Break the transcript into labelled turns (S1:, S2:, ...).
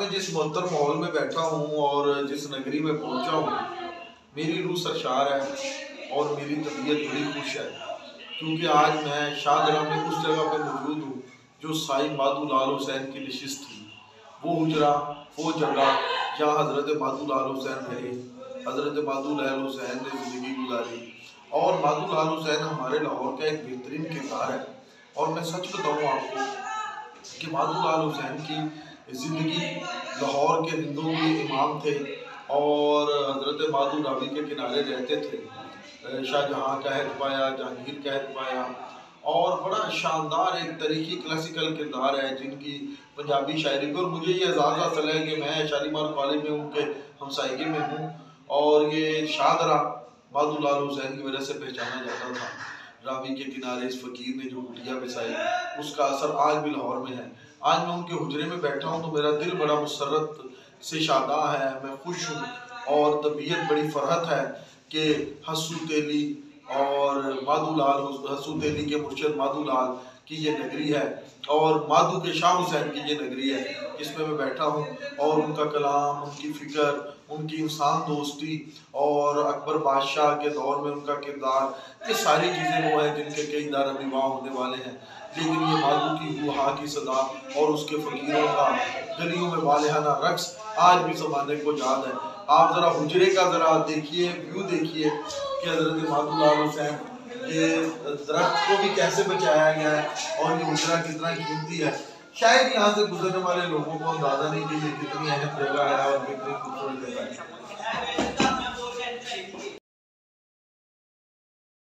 S1: मैं जिस मुअत्तर माहौल में बैठा हूँ और जिस नगरी में पहुँचा हूँ, मेरी रूह सरशार है और मेरी तबीयत बड़ी खुश है, क्योंकि आज मैं शाहदरा में उस जगह पर मौजूद हूँ जो साई माधो लाल हुसैन की नशिस्त थी। वो हुजरा, वो जगह जहाँ हज़रत माधो लाल हुसैन रहे, हज़रत माधो लाल हुसैन ने ज़िंदगी गुजारी। और माधो लाल हुसैन हमारे लाहौर का एक बेहतरीन किरदार है। और मैं सच बताऊँ आपको कि माधो लाल हुसैन की ज़िंदगी लाहौर के हिंदुओं के इमाम थे और हज़रत माधो रावी के किनारे रहते थे। शाहजहाँ कहत पाया, जहांगीर कहत पाया, और बड़ा शानदार एक तरीकी क्लासिकल किरदार है जिनकी पंजाबी शायरी पर मुझे ये एजाज़ हासिल है कि मैं शालीमार कॉलेज में उनके हमसायगी में हूँ और ये शाहदरा माधो लाल हुसैन की वजह से पहचाना जाता था। रावी के किनारे इस फ़कीर ने जो कुटिया बसाई, उसका असर आज भी लाहौर में है। आज मैं उनके हुजरे में बैठा हूँ तो मेरा दिल बड़ा मुसर्रत से शादा है, मैं खुश हूँ और तबीयत बड़ी फ़रहत है कि हस्सू तेली और माधो लाल, हस्सू तेली के मुर्शिद माधो लाल की ये नगरी है और माधो के शाह हुसैन की ये नगरी है जिसमें मैं बैठा हूँ। और उनका कलाम, उनकी फ़िक्र, उनकी इंसान दोस्ती और अकबर बादशाह के दौर में उनका किरदार, ये सारी चीज़ें वो हैं जिनके कई दार विवाह होने वाले हैं। लेकिन ये माधो की गुहा की सदा और उसके फ़कीरों का गलियों में वालिहाना रक्स आज भी ज़माने को याद है। आप ज़रा हुजरे का ज़रा देखिए, व्यू देखिए कि हज़रत माधो लाल हुसैन के दरख्त को भी कैसे बचाया गया है और ये हुजरा कितना कीमती है। शायद यहाँ से गुजरने वाले लोगों को अंदाज़ा नहीं कि ये कितनी अहम जगह है और कितनी खूबसूरत जगह है।